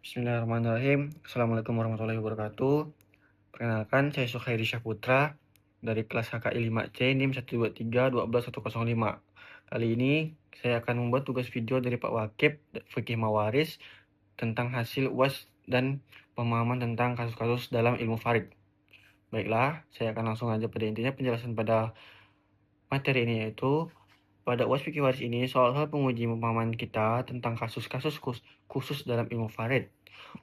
Bismillahirrahmanirrahim. Assalamualaikum warahmatullahi wabarakatuh. Perkenalkan, saya Sukhairi Syahputra dari kelas HKI 5C NIM 123 12105. Kali ini saya akan membuat tugas video dari Pak Wakib Fikih Mawaris tentang hasil UAS dan pemahaman tentang kasus-kasus dalam ilmu farid. Baiklah, saya akan langsung aja pada intinya penjelasan pada materi ini, yaitu pada UAS Fikih Waris ini soal-soal penguji pemahaman kita tentang kasus-kasus khusus dalam ilmu farid.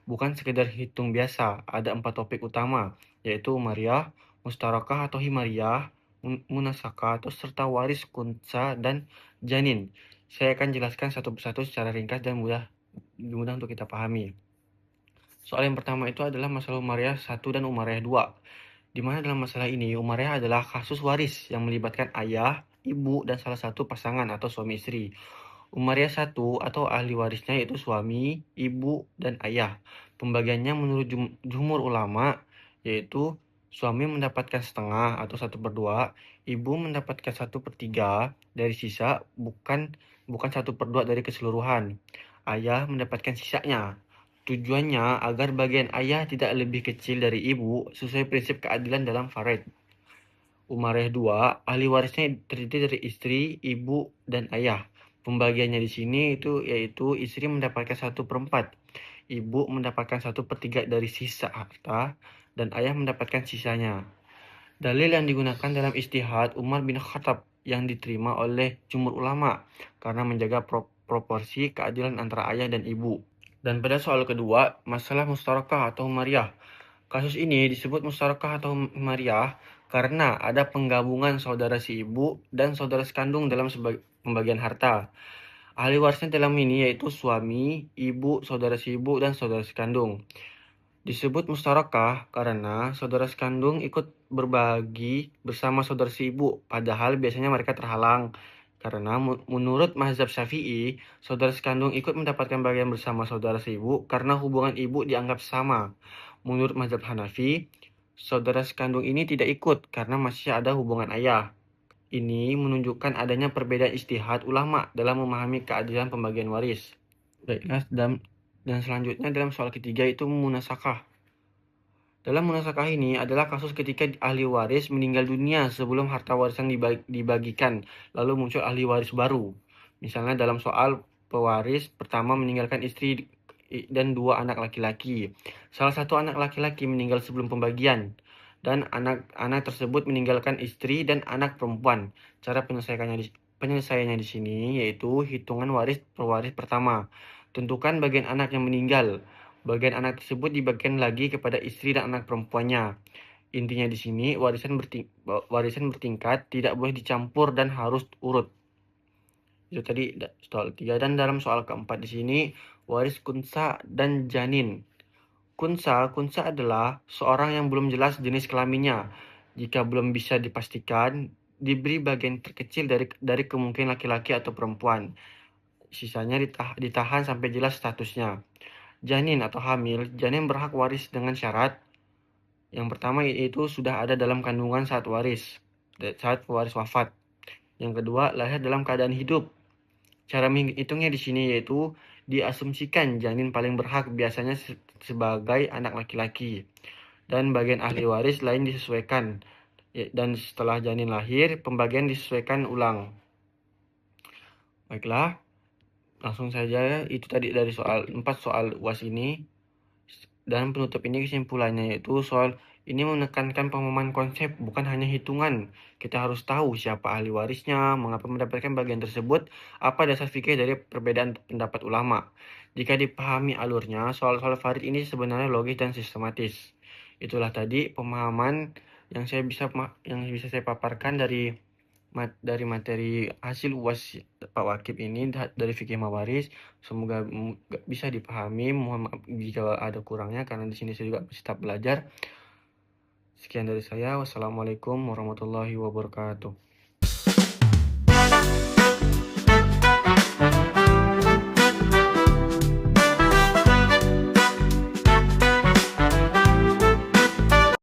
Bukan sekedar hitung biasa, ada 4 topik utama, yaitu Umariyah, Mustarakah atau Himariyah, Munasakah atau serta waris, kunsa, dan janin. Saya akan jelaskan satu persatu secara ringkas dan mudah untuk kita pahami. Soal yang pertama itu adalah masalah Umariyah 1 dan Umariyah 2. Di mana dalam masalah ini, Umariyah adalah kasus waris yang melibatkan ayah, ibu, dan salah satu pasangan atau suami istri. Umariyah 1 atau ahli warisnya yaitu suami, ibu, dan ayah. Pembagiannya menurut jumhur ulama yaitu suami mendapatkan setengah atau 1/2, ibu mendapatkan 1/3 dari sisa, bukan 1/2 dari keseluruhan. Ayah mendapatkan sisanya. Tujuannya agar bagian ayah tidak lebih kecil dari ibu sesuai prinsip keadilan dalam farid. Umariyah 2, ahli warisnya terdiri dari istri, ibu, dan ayah. Pembagiannya di sini yaitu istri mendapatkan 1/4, ibu mendapatkan 1/3 dari sisa harta, dan ayah mendapatkan sisanya. Dalil yang digunakan dalam ijtihad Umar bin Khattab yang diterima oleh jumhur ulama karena menjaga proporsi keadilan antara ayah dan ibu. Dan pada soal kedua, masalah mustarakah atau Umariyah. Kasus ini disebut mustarakah atau Umariyah karena ada penggabungan saudara si ibu dan saudara sekandung dalam pembagian harta. Ahli warisnya dalam ini yaitu suami, ibu, saudara si ibu, dan saudara sekandung. Disebut mustarakah karena saudara sekandung ikut berbagi bersama saudara si ibu, padahal biasanya mereka terhalang. Karena menurut mazhab Syafi'i, saudara sekandung ikut mendapatkan bagian bersama saudara si ibu karena hubungan ibu dianggap sama. Menurut mazhab Hanafi, saudara sekandung ini tidak ikut karena masih ada hubungan ayah. Ini menunjukkan adanya perbedaan ijtihad ulama dalam memahami keadilan pembagian waris. Baiklah, dan selanjutnya dalam soal ketiga itu munasakah. Dalam munasakah ini adalah kasus ketika ahli waris meninggal dunia sebelum harta warisan dibagikan, lalu muncul ahli waris baru. Misalnya dalam soal pewaris pertama meninggalkan istri dan 2 anak laki-laki. Salah satu anak laki-laki meninggal sebelum pembagian, dan anak-anak tersebut meninggalkan istri dan anak perempuan. Cara penyelesaiannya di sini yaitu hitungan waris pewaris pertama. Tentukan bagian anak yang meninggal. Bagian anak tersebut dibagikan lagi kepada istri dan anak perempuannya. Intinya di sini warisan bertingkat, tidak boleh dicampur dan harus urut. Itu tadi soal 3. Dan dalam soal keempat di sini waris kunsa dan janin. Kunsa adalah seorang yang belum jelas jenis kelaminnya. Jika belum bisa dipastikan, diberi bagian terkecil dari kemungkinan laki-laki atau perempuan. Sisanya ditahan sampai jelas statusnya. Janin atau hamil, janin berhak waris dengan syarat. Yang pertama itu sudah ada dalam kandungan saat pewaris wafat. Yang kedua, lahir dalam keadaan hidup. Cara menghitungnya di sini yaitu diasumsikan janin paling berhak biasanya sebagai anak laki-laki. Dan bagian ahli waris lain disesuaikan. Dan setelah janin lahir, pembagian disesuaikan ulang. Baiklah, langsung saja itu tadi dari 4 soal UAS ini. Dan penutup ini kesimpulannya yaitu soal ini menekankan pemahaman konsep, bukan hanya hitungan. Kita harus tahu siapa ahli warisnya, mengapa mendapatkan bagian tersebut, apa dasar fikih dari perbedaan pendapat ulama. Jika dipahami alurnya, soal-soal farid ini sebenarnya logis dan sistematis. Itulah tadi pemahaman yang bisa saya paparkan dari materi hasil UAS Pak Wakib ini dari fikih mawaris. Semoga bisa dipahami. Mohon maaf jika ada kurangnya karena di sini saya juga masih tetap belajar. Sekian dari saya. Wassalamualaikum warahmatullahi wabarakatuh.